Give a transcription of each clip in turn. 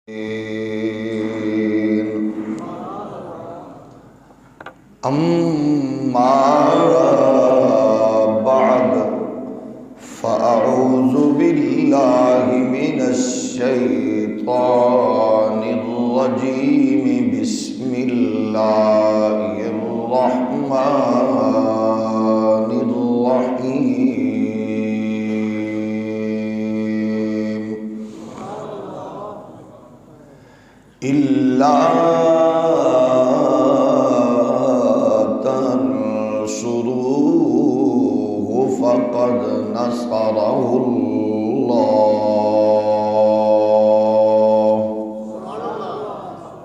أما بعد فأعوذ بالله من الشيطان الرجيم بسم الله الرحمن الرحيم إلا تنصروه فقد نصره الله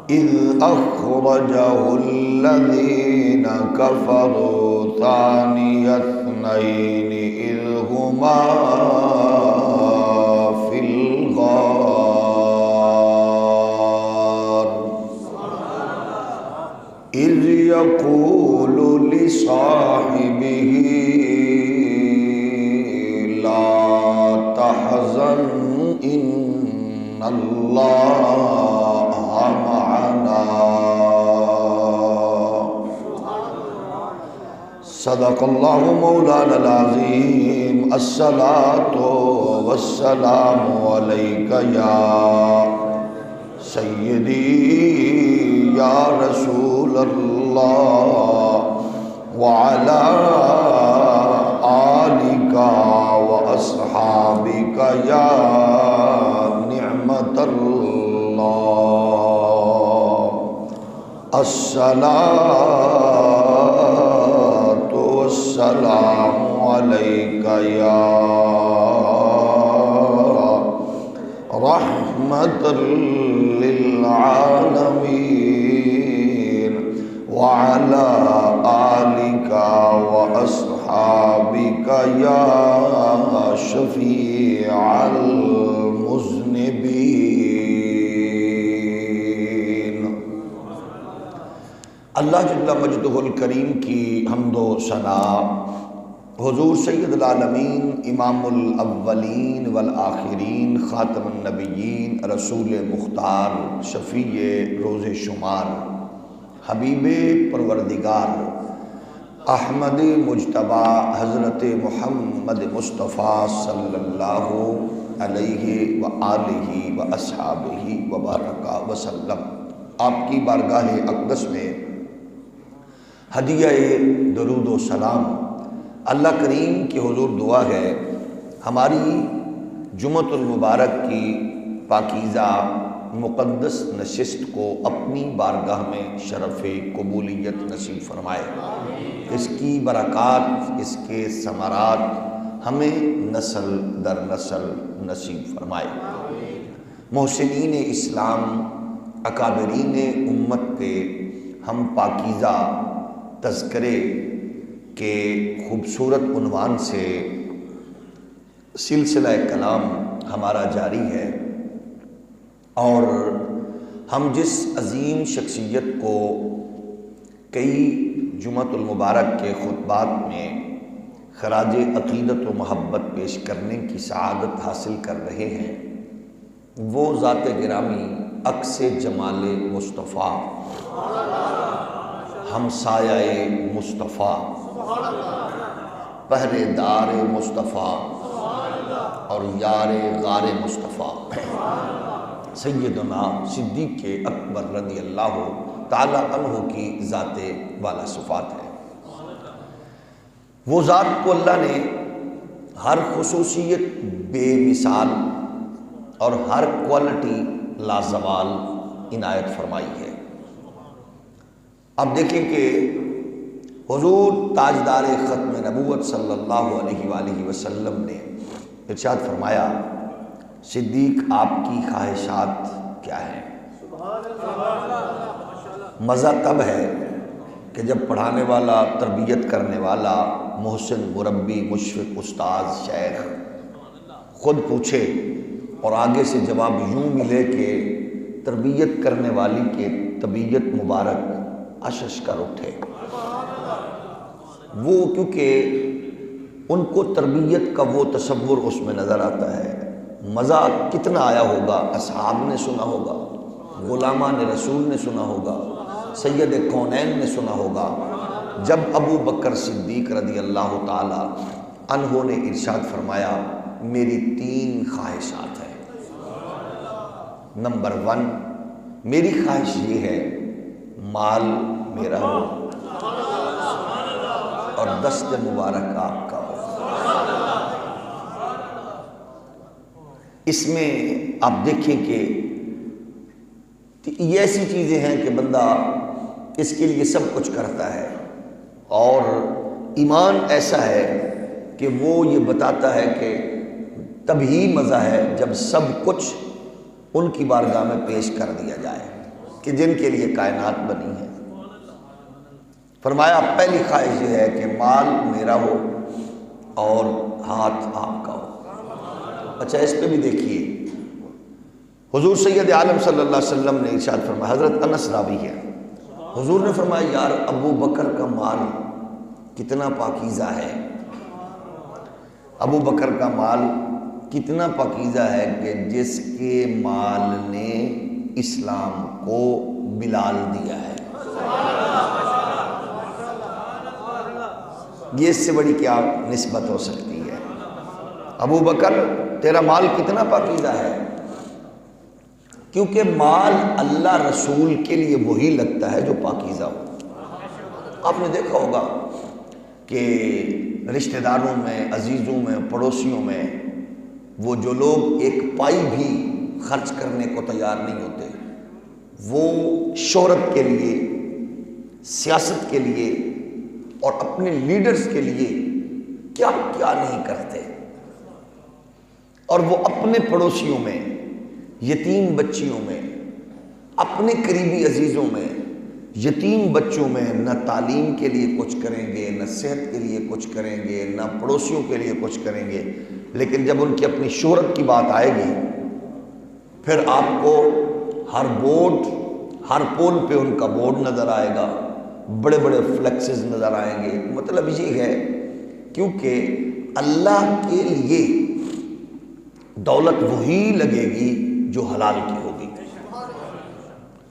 إذ أخرجه الذين كفروا ثاني اثنين إذ هما في الغار إذ يقول لصاحبه لا تحزن إن الله معنا صدق الله مولانا العظيم الصلاة والسلام عليك يا سيدي يا رسول الله وعلى آلك وأصحابك يا نعمة الله الصلاة والسلام عليك يا رحمة للعالمين وعلى آلك وأصحابك يا شفيع المذنبين۔ اللہ جل مجدہ الکریم کی حمد و ثنا حضور سید العالمین امام الاولین والآخرین خاتم النبیین رسول مختار شفیع روز شمار حبیب پروردگار احمد مجتبی حضرت محمد مصطفیٰ صلی اللہ علیہ وآلہ واصحابہ وبارک وسلم آپ کی بارگاہ اقدس میں ہدیہ درود و سلام اللہ کریم کی حضور دعا ہے ہماری جمعۃ المبارک کی پاکیزہ مقدس نشست کو اپنی بارگاہ میں شرف قبولیت نصیب فرمائے، اس کی برکات، اس کے ثمرات ہمیں نسل در نسل نصیب فرمائے۔ محسنین اسلام اکابرین امت کے ہم پاکیزہ تذکرے کے خوبصورت عنوان سے سلسلہ کلام ہمارا جاری ہے، اور ہم جس عظیم شخصیت کو کئی جمعۃ المبارک کے خطبات میں خراج عقیدت و محبت پیش کرنے کی سعادت حاصل کر رہے ہیں، وہ ذات گرامی عکس جمال مصطفیٰ، ہمسایہ مصطفیٰ، پہرے دار مصطفیٰ اور یار غار مصطفیٰ سیدنا صدیق اکبر رضی اللہ تعالی عنہ کی ذات والا صفات ہے۔ وہ ذات کو اللہ نے ہر خصوصیت بے مثال اور ہر کوالٹی لازوال عنایت فرمائی ہے۔ اب دیکھیں کہ حضور تاجدار ختم نبوت صلی اللہ علیہ وآلہ وسلم نے ارشاد فرمایا، صدیق آپ کی خواہشات کیا ہیں؟ مزہ تب ہے کہ جب پڑھانے والا، تربیت کرنے والا، محسن، مربی، مشفق، استاذ، شیخ خود پوچھے اور آگے سے جواب یوں ملے کہ تربیت کرنے والی کے طبیعت مبارک اشش کر اٹھے۔ وہ کیونکہ ان کو تربیت کا وہ تصور اس میں نظر آتا ہے مزہ کتنا آیا ہوگا، اصحاب نے سنا ہوگا، غلامان رسول نے سنا ہوگا، سید کونین نے سنا ہوگا، جب ابو بکر صدیق رضی اللہ تعالی عنہ نے ارشاد فرمایا میری 3 خواہشات ہیں۔ نمبر 1، میری خواہش یہ ہے مال میرا ہو اور دست مبارک آپ کا ہو۔ اس میں آپ دیکھیں کہ یہ ایسی چیزیں ہیں کہ بندہ اس کے لیے سب کچھ کرتا ہے، اور ایمان ایسا ہے کہ وہ یہ بتاتا ہے کہ تبھی مزہ ہے جب سب کچھ ان کی بارگاہ میں پیش کر دیا جائے کہ جن کے لیے کائنات بنی ہے۔ فرمایا پہلی خواہش یہ ہے کہ مال میرا ہو اور ہاتھ آپ کا ہو۔ اچھا اس پہ بھی دیکھیے، حضور سید عالم صلی اللہ علیہ وسلم نے ارشاد فرمایا، حضرت انس راوی ہے، حضور نے فرمایا یار ابو بکر کا مال کتنا پاکیزہ ہے، ابو بکر کا مال کتنا پاکیزہ ہے کہ جس کے مال نے اسلام کو بلال دیا ہے۔ یہ اس سے بڑی کیا نسبت ہو سکتی ہے؟ ابو بکر تیرا مال کتنا پاکیزہ ہے، کیونکہ مال اللہ رسول کے لیے وہی لگتا ہے جو پاکیزہ ہو۔ آپ نے دیکھا ہوگا کہ رشتہ داروں میں، عزیزوں میں، پڑوسیوں میں وہ جو لوگ ایک پائی بھی خرچ کرنے کو تیار نہیں ہوتے، وہ شہرت کے لیے، سیاست کے لیے اور اپنے لیڈرز کے لیے کیا کیا نہیں کرتے، اور وہ اپنے پڑوسیوں میں، یتیم بچیوں میں، اپنے قریبی عزیزوں میں، یتیم بچوں میں نہ تعلیم کے لیے کچھ کریں گے، نہ صحت کے لیے کچھ کریں گے، نہ پڑوسیوں کے لیے کچھ کریں گے، لیکن جب ان کی اپنی شہرت کی بات آئے گی پھر آپ کو ہر بورڈ، ہر پول پہ ان کا بورڈ نظر آئے گا، بڑے بڑے فلیکسز نظر آئیں گے۔ مطلب یہ ہے کیونکہ اللہ کے لیے دولت وہی لگے گی جو حلال کی ہوگی۔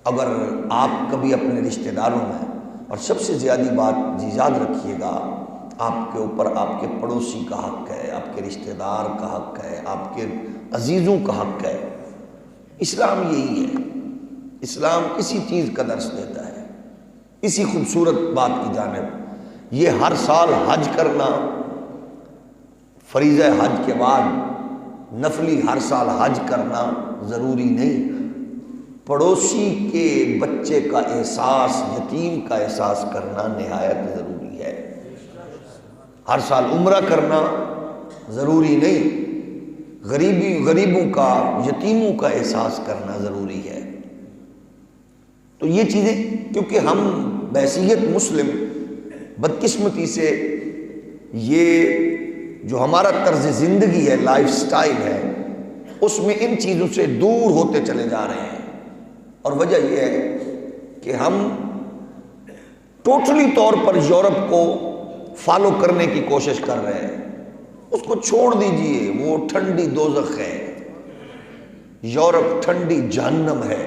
اگر آپ کبھی اپنے رشتہ داروں میں، اور سب سے زیادہ بات یاد رکھیے گا، آپ کے اوپر آپ کے پڑوسی کا حق ہے، آپ کے رشتہ دار کا حق ہے، آپ کے عزیزوں کا حق ہے۔ اسلام یہی ہے، اسلام اسی چیز کا درس دیتا ہے، اسی خوبصورت بات کی جانب۔ یہ ہر سال حج کرنا، فریضہ حج کے بعد نفلی ہر سال حج کرنا ضروری نہیں۔ پڑوسی کے بچے کا احساس، یتیم کا احساس کرنا نہایت ضروری ہے۔ ہر سال عمرہ کرنا ضروری نہیں، غریبوں کا، یتیموں کا احساس کرنا ضروری ہے۔ تو یہ چیزیں کیونکہ ہم بحیثیت مسلم بدقسمتی سے یہ جو ہمارا طرز زندگی ہے، لائف سٹائل ہے، اس میں ان چیزوں سے دور ہوتے چلے جا رہے ہیں، اور وجہ یہ ہے کہ ہم ٹوٹلی طور پر یورپ کو فالو کرنے کی کوشش کر رہے ہیں۔ اس کو چھوڑ دیجئے، وہ ٹھنڈی دوزخ ہے، یورپ ٹھنڈی جہنم ہے،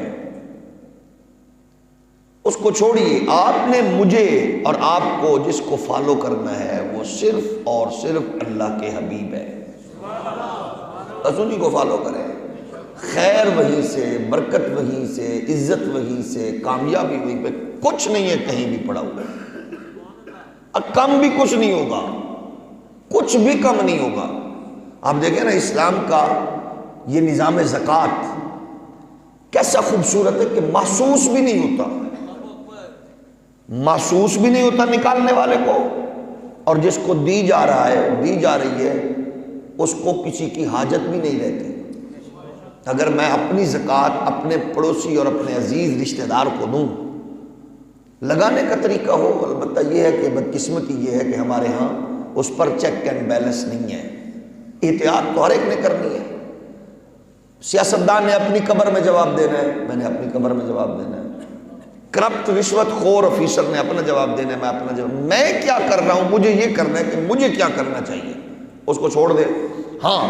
اس کو چھوڑیے۔ آپ نے مجھے اور آپ کو جس کو فالو کرنا ہے وہ صرف اور صرف اللہ کے حبیب ہے، بس انہی کو فالو کریں۔ خیر وہیں سے، برکت وہیں سے، عزت وہیں سے، کامیابی وہیں پہ، کچھ نہیں ہے کہیں بھی پڑا ہوا، کم بھی کچھ نہیں ہوگا، کچھ بھی کم نہیں ہوگا۔ آپ دیکھیں نا اسلام کا یہ نظام زکوٰۃ کیسا خوبصورت ہے کہ محسوس بھی نہیں ہوتا، محسوس بھی نہیں ہوتا نکالنے والے کو، اور جس کو دی جا رہا ہے، دی جا رہی ہے، اس کو کسی کی حاجت بھی نہیں رہتی۔ اگر میں اپنی زکوٰۃ اپنے پڑوسی اور اپنے عزیز رشتہ دار کو دوں، لگانے کا طریقہ ہو، البتہ یہ ہے کہ بدقسمتی یہ ہے کہ ہمارے ہاں اس پر چیک اینڈ بیلنس نہیں ہے۔ احتیاط تو ہر ایک نے کرنی ہے۔ سیاستدان نے اپنی قبر میں جواب دینا ہے، میں نے اپنی قبر میں جواب دینا ہے۔ کرپٹ رشوت خور آفیسر نے اپنا جواب دینا ہے، میں اپنا جواب۔ میں کیا کر رہا ہوں، مجھے یہ کرنا ہے کہ مجھے کیا کرنا چاہیے، اس کو چھوڑ دے۔ ہاں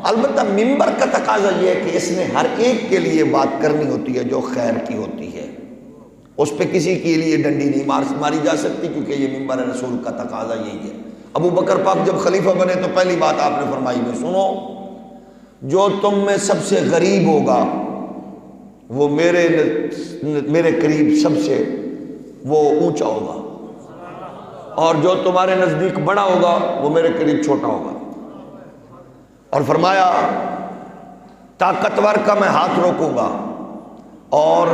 البتہ ممبر کا تقاضا یہ ہے کہ اس نے ہر ایک کے لیے بات کرنی ہوتی ہے جو خیر کی ہوتی ہے، اس پہ کسی کے لیے ڈنڈی نہیں ماری جا سکتی، کیونکہ یہ ممبر رسول کا تقاضا یہی ہے۔ ابو بکر پاک جب خلیفہ بنے تو پہلی بات آپ نے فرمائی میں سنو، جو تم میں سب سے غریب ہوگا وہ میرے قریب سب سے وہ اونچا ہوگا، اور جو تمہارے نزدیک بڑا ہوگا وہ میرے قریب چھوٹا ہوگا۔ اور فرمایا طاقتور کا میں ہاتھ روکوں گا، اور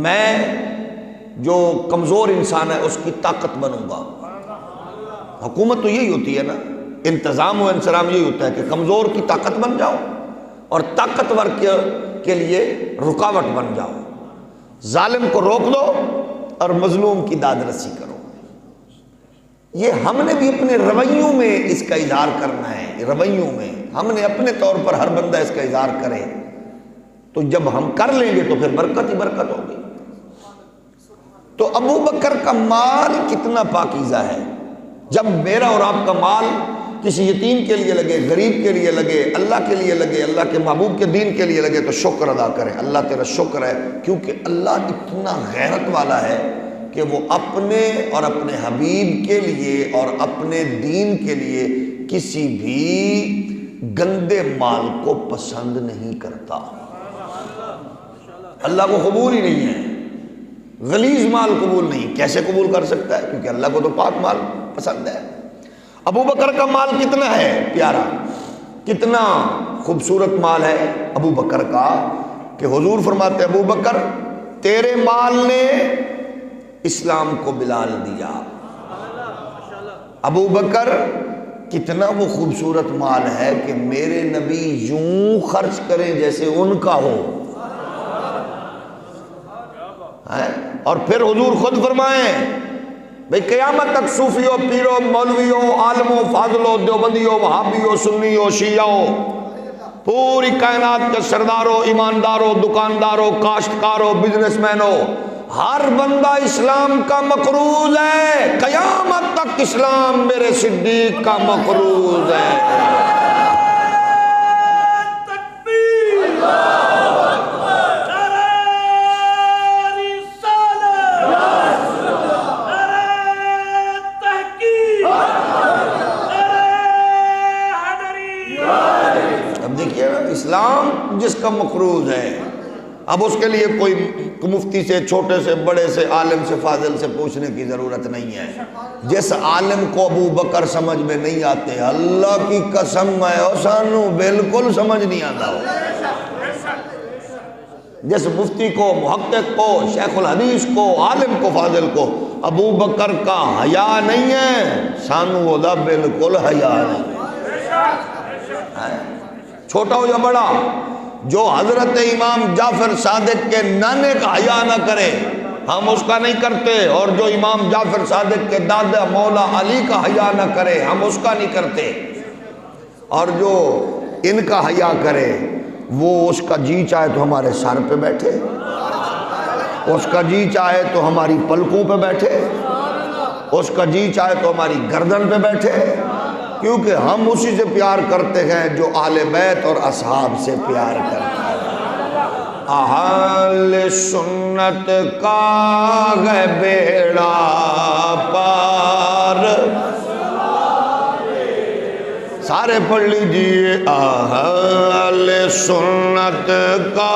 میں جو کمزور انسان ہے اس کی طاقت بنوں گا۔ حکومت تو یہی ہوتی ہے نا، انتظام و انصرام یہی ہوتا ہے کہ کمزور کی طاقت بن جاؤ اور طاقتور کے لیے رکاوٹ بن جاؤ، ظالم کو روک دو اور مظلوم کی داد رسی کرو۔ یہ ہم نے بھی اپنے رویوں میں اس کا اظہار کرنا ہے، رویوں میں ہم نے اپنے طور پر ہر بندہ اس کا اظہار کرے تو جب ہم کر لیں گے تو پھر برکت ہی برکت ہوگی۔ تو ابو بکر کا مال کتنا پاکیزہ ہے، جب میرا اور آپ کا مال کسی یتیم کے لیے لگے، غریب کے لیے لگے، اللہ کے لیے لگے، اللہ کے محبوب کے دین کے لیے لگے تو شکر ادا کریں، اللہ تیرا شکر ہے، کیونکہ اللہ اتنا غیرت والا ہے کہ وہ اپنے اور اپنے حبیب کے لیے اور اپنے دین کے لیے کسی بھی گندے مال کو پسند نہیں کرتا۔ اللہ کو قبول ہی نہیں ہے، غلیظ مال قبول نہیں۔ کیسے قبول کر سکتا ہے؟ کیونکہ اللہ کو تو پاک مال پسند ہے۔ ابو بکر کا مال کتنا ہے پیارا، کتنا خوبصورت مال ہے ابو بکر کا، کہ حضور فرماتے ابو بکر تیرے مال نے اسلام کو بلال دیا۔ ابو بکر کتنا وہ خوبصورت مال ہے کہ میرے نبی یوں خرچ کریں جیسے ان کا ہو، اور پھر حضور خود فرمائیں بھئی قیامت تک صوفیوں، پیروں، مولویوں، عالموں، فاضلوں، دیوبندیوں، وہابیوں، سنیوں، شیعوں، پوری کائنات کے سرداروں، ایمانداروں، دکانداروں، کاشتکاروں، بزنس مینوں، ہر بندہ اسلام کا مقروض ہے۔ قیامت تک اسلام میرے صدیق کا مقروض ہے۔ اسلام جس کا مقروض ہے، اب اس کے لیے کوئی مفتی سے، چھوٹے سے، بڑے سے، عالم سے، فاضل سے پوچھنے کی ضرورت نہیں ہے۔ جس عالم کو ابو بکر سمجھ میں نہیں آتے، اللہ کی قسم ہے او سانو بالکل سمجھ نہیں آتا ہو۔ جس مفتی کو، محقق کو، شیخ الحدیث کو، عالم کو، فاضل کو ابو بکر کا حیا نہیں ہے، سانو دا بالکل حیا نہیں ہے، چھوٹا ہو یا بڑا۔ جو حضرت امام جعفر صادق کے نانے کا حیا نہ کرے ہم اس کا نہیں کرتے، اور جو امام جعفر صادق کے دادا مولا علی کا حیا نہ کرے ہم اس کا نہیں کرتے، اور جو ان کا حیا کرے وہ اس کا جی چاہے تو ہمارے سر پہ بیٹھے، اس کا جی چاہے تو ہماری پلکوں پہ بیٹھے، اس کا جی چاہے تو ہماری گردن پہ بیٹھے، کیونکہ ہم اسی سے پیار کرتے ہیں جو اہل بیت اور اصحاب سے پیار کرتے ہیں۔ اہل سنت کا ہے بیڑا پار، سارے پڑھ لیجئے اہل سنت کا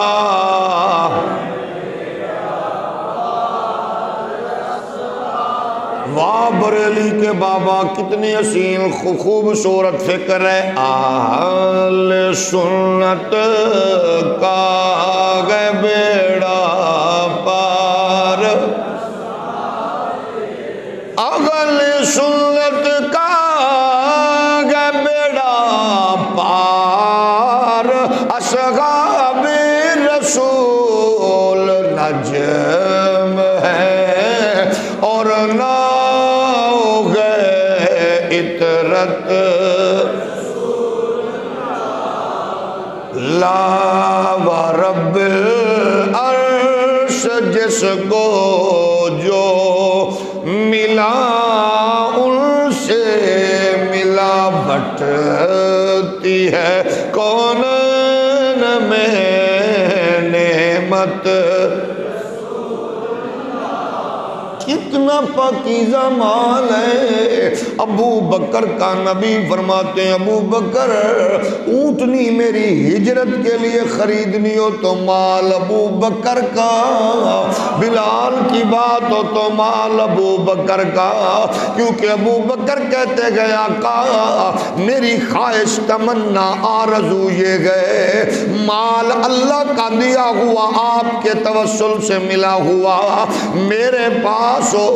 واہ بریلی کے بابا کتنی حسین خوبصورت فکر ہے۔ اہل سنت کا گے بیڑا پار، اہل سنت کا گے بیڑا پار، اصحاب رسول نجم ہے اور نہ لا ورب العرش جس کو جو ملا ان سے ملا بٹتی ہے محمد کتنا پاکیزہ مال ہے۔ ابو بکر کا نبی فرماتے ہیں ابو بکر اونٹنی میری ہجرت کے لیے خریدنی ہو تو مال ابو بکر کا، بلال کی بات ہو تو مال ابو بکر کا، کیونکہ ابو بکر کہتے گئے آقا میری خواہش تمنا آرزو یہ گئے مال اللہ کا دیا ہوا آپ کے توسل سے ملا ہوا میرے پاس ہو،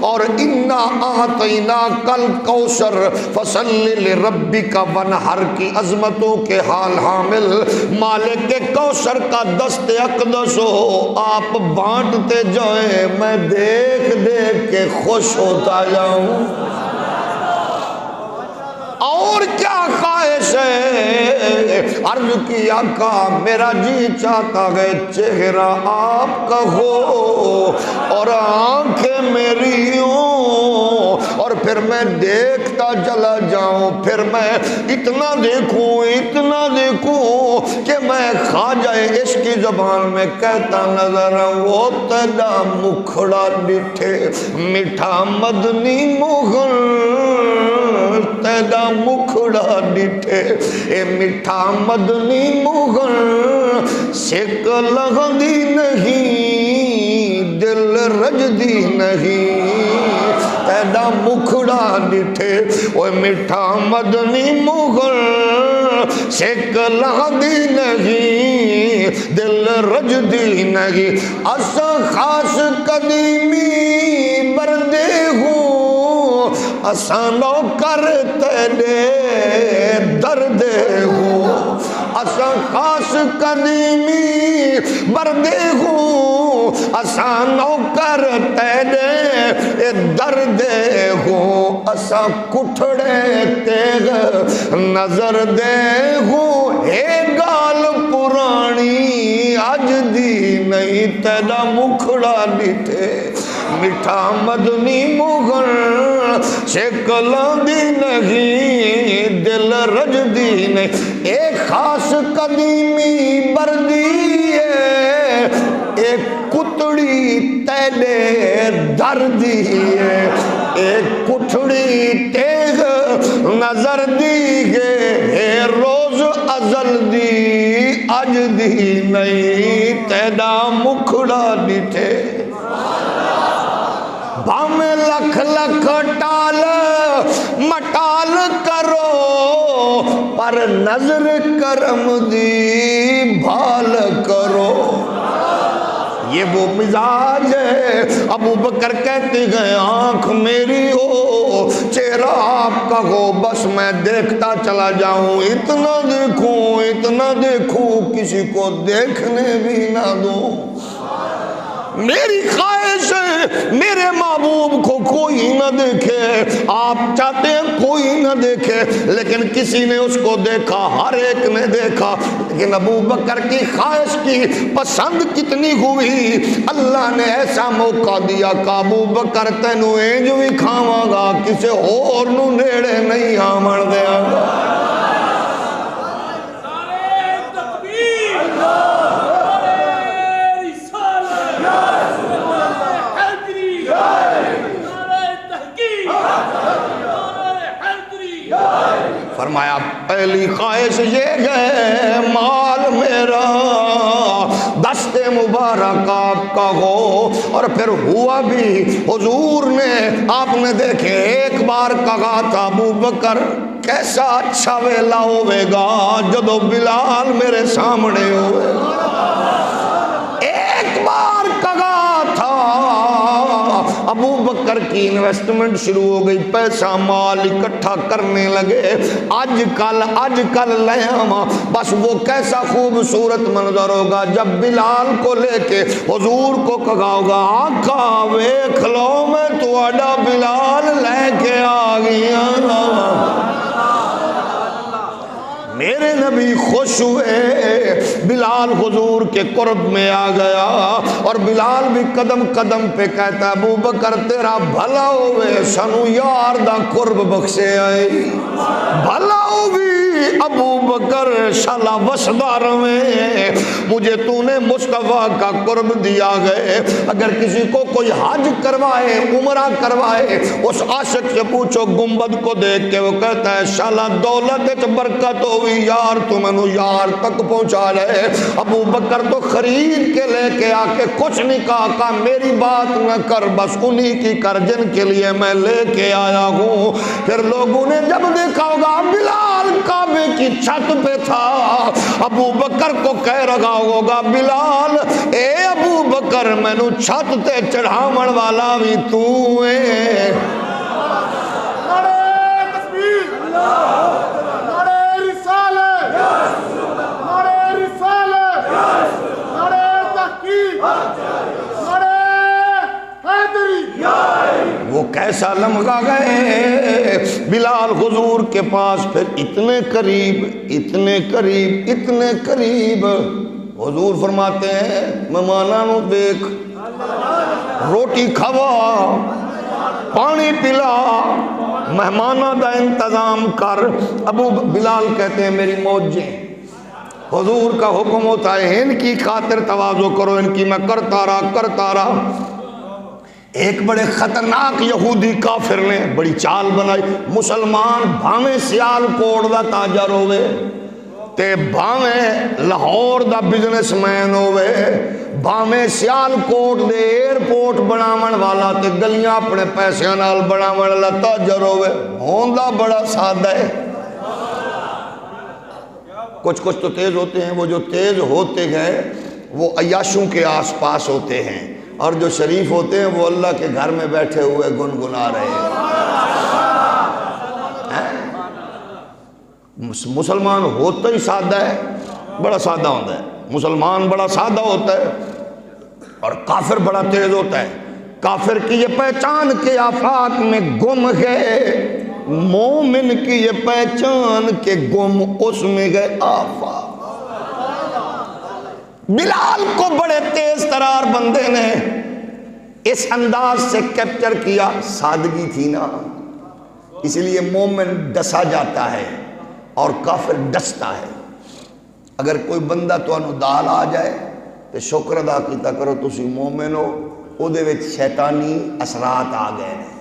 اور انا آتینا کل کوثر فصلی لربک ونحر کی عظمتوں کے حال حامل مالک کے کوثر کا دست اقدس ہو، آپ بانٹتے جائیں میں دیکھ دیکھ کے خوش ہوتا جاؤں۔ اور کیا خواہش ہے؟ عرض کی آقا میرا جی چاہتا ہے چہرہ آپ کا ہو اور آنکھیں میری ہوں، اور پھر میں دیکھتا چلا جاؤں، پھر میں اتنا دیکھوں کہ میں خواجہ عشق کی زبان میں کہتا نظر وہ تیرا مکھڑا ڈٹھے میٹھا مدنی مغل، تیرا مکھڑا ڈٹھے اے میٹھا مدنی مغل، سکھ لغدی نہیں دل رجدی نہیں، تیرا مکھڑا ڈٹھے اے میٹھا مدنی مغل، سکھ لغدی نہیں دل رجدی نہیں، اسا خاص قدیمی بردے ہوں اساں نوکر تیرے دردے ہوں، اساں خاص قدیمی بردے ہوں اساں نوکر تیرے دردے ہوں، اساں کٹھڑے تیغ نظر دے ہوں، اے گال پرانی اج دی نہیں تیرا مکھڑا ڈٹھے میٹھا مدنی مغل، شکلاں دی نہیں دل رجدی نہیں، ایک خاص قدیمی بردی ہے ایک کتڑی تیلے دردی ہے، ایک کٹھڑی تیغ نظر دی گے روز ازل دی اج دی نہیں تیرا مکھڑا ڈٹھے، بھامے لکھ لکھ ٹال مٹال کرو پر نظر کرم دی بھال کرو، یہ وہ مزاج ہے۔ ابو بکر کہتے گئے آنکھ میری ہو چہرہ آپ کا ہو بس میں دیکھتا چلا جاؤں، اتنا دیکھوں کسی کو دیکھنے بھی نہ دوں، میری خواہش ہے میرے محبوب کو کوئی نہ دیکھے، آپ چاہتے ہیں کوئی نہ دیکھے لیکن کسی نے اس کو دیکھا، ہر ایک نے دیکھا، لیکن ابو بکر کی خواہش کی پسند کتنی ہوئی، اللہ نے ایسا موقع دیا کہ ابو بکر تینوں انج بھی کھاواں گا کسے اور نو نیڑے نہیں آمن دیاں گا۔ فرمایا پہلی خواہش یہ ہے مال میرا دست مبارک آپ کا ہو، اور پھر ہوا بھی حضور نے آپ نے دیکھے ایک بار کہا تھا ابو بکر کیسا اچھا ویلا ہوئے گا جدو بلال میرے سامنے ہوئے گا، ایک بار کہا تھا ابو بکر کی انویسٹمنٹ شروع ہو گئی، پیسہ مال اکٹھا کرنے لگے، آج کل لے آما، بس وہ کیسا خوبصورت منظر ہوگا جب بلال کو لے کے حضور کو کہا ہوگا آقا ویکھ لو میں تواڈا بلال لے کے آ گیا، میرے نبی خوش ہوئے، بلال حضور کے قرب میں آ گیا، اور بلال بھی قدم قدم پہ کہتا ابو بکر تیرا بھلا ہوئے سانو یار دا قرب بخشے آئے، بھلا ہوئے ابو بکر شالا وسدار میں مجھے تو نے مصطفیٰ کا قرب دیا گئے. اگر کسی کو کوئی حج کروائے عمرہ کروائے اس عاشق سے پوچھو گنبد کو دیکھ کے وہ کہتا ہے شالا دولت برکت ہوئی یار تو مینو یار تک پہنچا رہے. ابو بکر تو خرید کے لے کے آ کے کچھ نہیں کہا میری بات نہ کر بس انہی کی کر جن کے لیے میں لے کے آیا ہوں. پھر لوگوں نے جب دیکھا ہوگا بلال کعبے کی چھت پہ تھا ابو بکر کو کہہ رہا ہوگا بلال اے ابو بکر مینو چھت تے چڑھاون والا بھی تو ہے. وہ کیسا لمحہ گئے بلال حضور کے پاس پھر اتنے قریب اتنے قریب اتنے قریب. حضور فرماتے ہیں مہمانوں نو دیکھ روٹی کھوا پانی پلا مہمانوں دا انتظام کر. ابو بلال کہتے ہیں میری موجیں. حضور کا حکم ہوتا ہے ان کی خاطر تواضع کرو ان کی میں کرتا رہا. ایک بڑے خطرناک یہودی کافر نے بڑی چال بنائی. مسلمان بھاویں سیال کوٹ دا تاجر ہوئے تے بھاویں لاہور دا بزنس مین ہوئے بھاویں سیال کوٹ دے ایئرپورٹ بناون والا تے گلیاں اپنے پیسے نال بناون والا تاجر ہوئے ہوندا بڑا سادہ ہے. کچھ تو تیز ہوتے ہیں وہ جو تیز ہوتے گئے وہ عیاشوں کے آس پاس ہوتے ہیں اور جو شریف ہوتے ہیں وہ اللہ کے گھر میں بیٹھے ہوئے گنگنا رہے ہیں. مسلمان ہوتا ہی سادہ ہے بڑا سادہ ہوتا ہے. مسلمان بڑا سادہ ہوتا ہے اور کافر بڑا تیز ہوتا ہے. کافر کی یہ پہچان کے آفاق میں گم ہے مومن کی یہ پہچان کے گم اس میں گئے آفاق. بلال کو بڑے تیز ترار بندے نے اس انداز سے کیپچر کیا. سادگی تھی نا اس لیے مومن ڈسا جاتا ہے اور کافر ڈستا ہے. اگر کوئی بندہ تو انو دال آ جائے تو شکر ادا کیتا کرو تسی مومن ہو او دے وچ شیطانی اثرات آ گئے ہیں.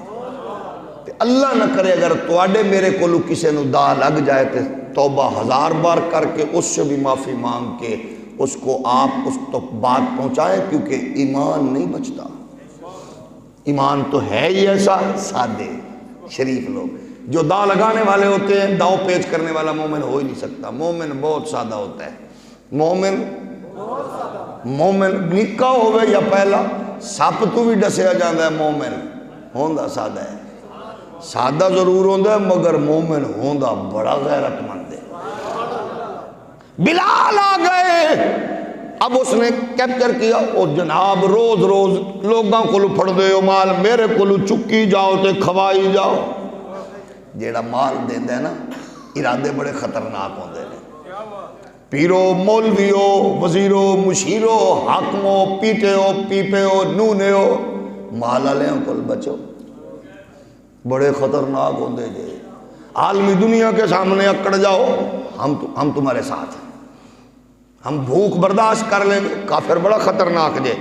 اللہ نہ کرے اگر تواڈے میرے کولو کسے نو دا لگ جائے تو توبہ 1000 بار کر کے اس سے بھی معافی مانگ کے اس کو آپ اس تک بات پہنچائیں کیونکہ ایمان نہیں بچتا. ایمان تو ہے ہی ایسا سادے شریف لوگ جو دا لگانے والے ہوتے ہیں داؤ پیچ کرنے والا مومن ہو ہی نہیں سکتا. مومن بہت سادہ ہوتا ہے. مومن نکا ہوئے یا پہلا سپ تو بھی ڈسیا جاتا ہے. مومن ہوندا سادہ ہے. سادہ ضرور ہوندا ہے مگر مومن ہوندا بڑا غیرت مند ہے. بلال آ گئے. اب اس نے کیپچر کیا او جناب روز روز لوگاں کو پھڑ دے ہو مال میرے کو چکی جاؤ تے کھوائی جاؤ. جیڑا مال دیندا ہے نا ارادے بڑے خطرناک ہوندے نے. پیرو مولویو وزیرو مشیرو حاکمو پیٹیو پیپیو نونیو مال والےاں کول بچو بڑے خطرناک ہوندے جے. عالمی دنیا کے سامنے اکڑ جاؤ ہم تمہارے ساتھ ہیں ہم بھوک برداشت کر لیں گے. کافر بڑا خطرناک جے.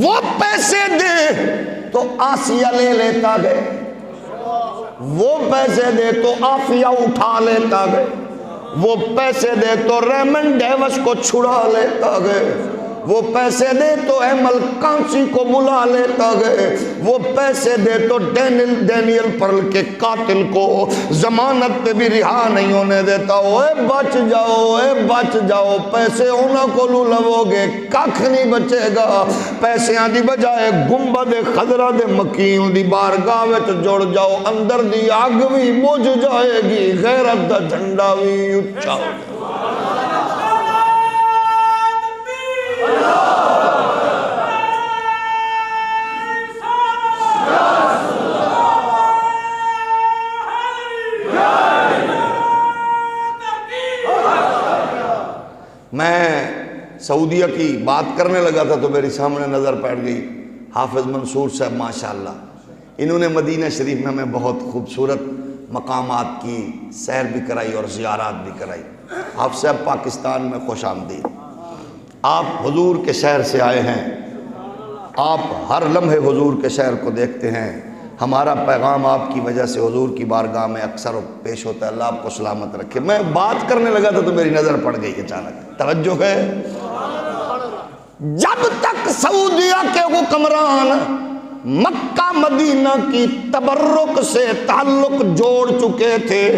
وہ پیسے دے تو آسیہ لے لیتا گئے وہ پیسے دے تو آفیہ اٹھا لیتا گئے وہ پیسے دے تو ریمن ڈیوس کو چھڑا لیتا گئے وہ پیسے دے تو ایمل کانسی کو بلا لیتا گئے وہ پیسے دے تو ڈینیل پرل کے قاتل کو ضمانت پہ بھی رہا نہیں ہونے دیتا. اوے بچ جاؤ پیسے انہاں کو لو گے ککھ نہیں بچے گا. پیسیاں دی بجائے گنبد خضرہ دے مکین دی بارگاہ وچ جڑ جاؤ اندر دی آگ بھی بجھ جائے گی غیرت دا جھنڈا بھی اونچا ہو جائے. میں سعودیہ کی بات کرنے لگا تھا تو میری سامنے نظر پڑ گئی حافظ منصور صاحب ماشاءاللہ. انہوں نے مدینہ شریف میں ہمیں بہت خوبصورت مقامات کی سیر بھی کرائی اور زیارات بھی کرائی۔ آپ سب پاکستان میں خوش آمدید۔ آپ حضور کے شہر سے آئے ہیں، آپ ہر لمحے حضور کے شہر کو دیکھتے ہیں۔ ہمارا پیغام آپ کی وجہ سے حضور کی بارگاہ میں اکثر پیش ہوتا ہے۔ اللہ آپ کو سلامت رکھے۔ میں بات کرنے لگا تھا تو میری نظر پڑ گئی اچانک، توجہ ہے۔ جب تک سعودیہ کے حکمران مکہ مدینہ کی تبرک سے تعلق جوڑ چکے تھے،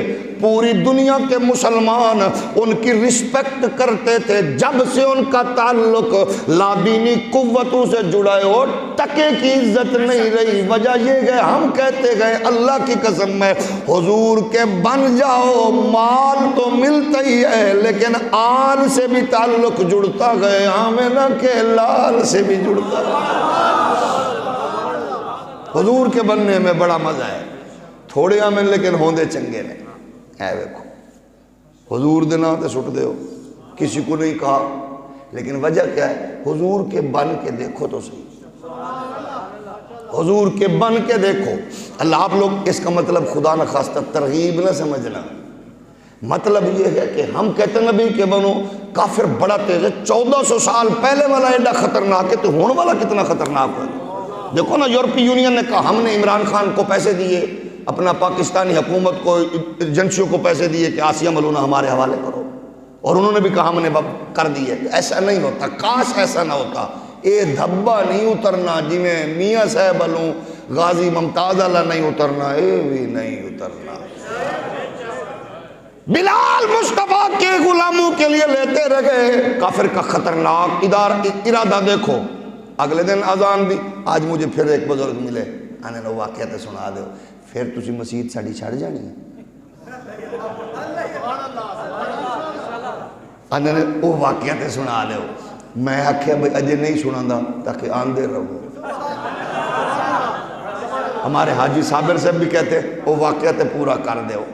پوری دنیا کے مسلمان ان کی رسپیکٹ کرتے تھے۔ جب سے ان کا تعلق لادینی قوتوں سے جڑا ہے اور ٹکے کی عزت نہیں رہی۔ وجہ یہ گئے، ہم کہتے گئے اللہ کی قسم میں حضور کے بن جاؤ، مال تو ملتا ہی ہے لیکن آل سے بھی تعلق جڑتا گئے، آمنہ کے لال سے بھی جڑتا گئے۔ حضور کے بننے میں بڑا مزہ ہے، تھوڑے آمن لیکن ہوندے چنگے نے۔ اے دیکھو حضور دے نام تے سٹ دے ہو، کسی کو نہیں کہا، لیکن وجہ کیا ہے؟ حضور کے بن کے دیکھو تو صحیح، حضور کے بن کے دیکھو۔ اللہ آپ لوگ اس کا مطلب خدا نہ خواستہ ترغیب نہ سمجھنا، مطلب یہ ہے کہ ہم کہتے ہیں نبی کے بنو، کافر بڑا تیز ہے، 1400 سال پہلے والا ایڈا خطرناک ہے تو ہونے والا کتنا خطرناک ہے۔ دیکھو نا، یورپی یونین نے کہا ہم نے عمران خان کو پیسے دیے، اپنا پاکستانی حکومت کو ایجنسیوں کو پیسے دیے کہ آسیہ ملونہ ہمارے حوالے کرو، اور انہوں نے بھی کہا ہم نے کر دیے۔ ایسا نہیں ہوتا، کاش ایسا نہ ہوتا۔ اے دھبا نہیں اترنا، جی میں میاں صاحب والوں غازی ممتاز اللہ نہیں اترنا، اے بھی نہیں اترنا۔ بلال مصطفیٰ کے غلاموں کے لیے لیتے رہے، کافر کا خطرناک ارادہ دیکھو۔ اگلے دن اذان دی، آج مجھے پھر ایک بزرگ ملے، آنے نے واقعات سنا دو، پھر تسی مسجد ساڑی چھڑ جانی ہے؟ آنے نے وہ واقعات سنا دو، میں آکھیا بھئی اجے نہیں سنا دا تاکہ آندے رہو۔ ہمارے حاجی صابر صاحب بھی کہتے وہ واقعات پورا کر دے ہو،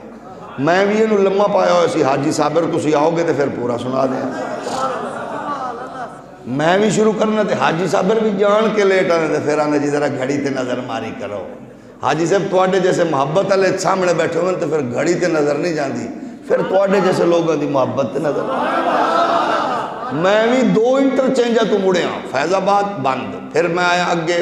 میں بھی انہوں لمحہ پایا ہو اسی حاجی صابر کو سی آؤ گے تو پھر پورا سنا دیں۔ میں بھی شروع کرنا تھے، حاجی صابر بھی جان کے لیٹ آنے تھے، پھر آنے جی ذرا گھڑی تے نظر ماری کرو۔ حاجی صاحب تواڈے جیسے محبت والے سامنے بیٹھے ہوئے تو پھر گھڑی تے نظر نہیں جاندی، پھر تواڈے جیسے لوگوں دی محبت تے نظر۔ میں بھی 2 انٹرچینجہ تو مڑے ہاں، فیض آباد بند، پھر میں آیا اگے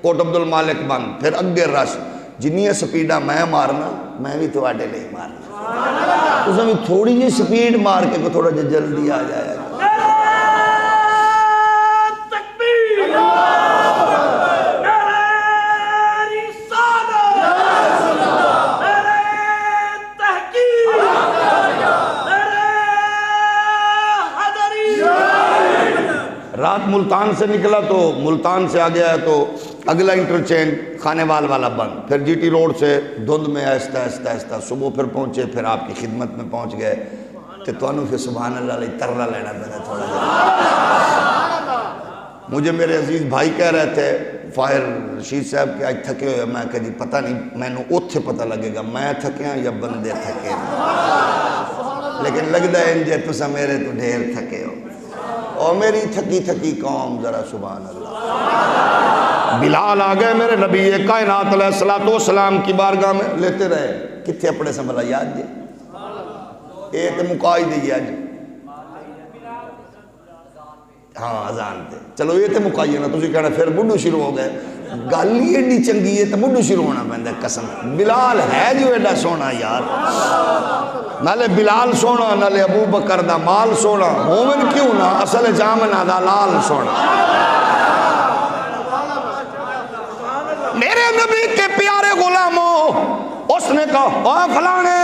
کوٹ عبد المالک بند، پھر اگے رش، جنہیں سپیڈا میں مارنا میں بھی تواڈے نہیں مارنا، تو بھی تھوڑی جی سپیڈ مار کے کو تھوڑا جی جلدی آ جائے۔ رات ملتان سے نکلا تو ملتان سے آگیا ہے تو اگلا انٹرچینج خانے وال والا بند، پھر جی ٹی روڈ سے دھند میں آہستہ آہستہ آہستہ صبح پھر پہنچے، پھر آپ کی خدمت میں پہنچ گئے تو تانوں پھر سبحان اللہ علیہ ترلا لینا پہنا تھوڑا جا۔ مجھے میرے عزیز بھائی کہہ رہے تھے فاہر رشید صاحب کہ آج تھکے ہوئے، میں کہا جی پتہ نہیں، میں نے اوتھے پتہ لگے گا میں تھکے ہیں یا بندے تھکے ہیں، لیکن لگتا ہے انجے تسا میرے تو ڈھیر تھکے ہو، اور میری تھکی تھکی قوم ذرا سبحان اللہ۔ بلال آگئے میرے نبی کائنات علیہ السلام کی بارگاہ میں، لیتے رہے، کتھے اپنے سنبھلا یاد دے، ایک مکائی دی آج، ہاں اذان تے، چلو یہ تے مکائی ہے نا، تسی کہنا پھر بڈو شروع ہو گئے، گالی ایڈی چنگی ہے تو بڈو شروع ہونا پہندہ قسم۔ بلال ہے جو ایڈا سونا یار، نالے بلال سونا، نالے ابو بکر دا مال سونا، مومن کیوں نہ اصل جامنہ دا لال سونا۔ میرے نبی کے پیارے غلاموں، اس نے کہا اے فلانے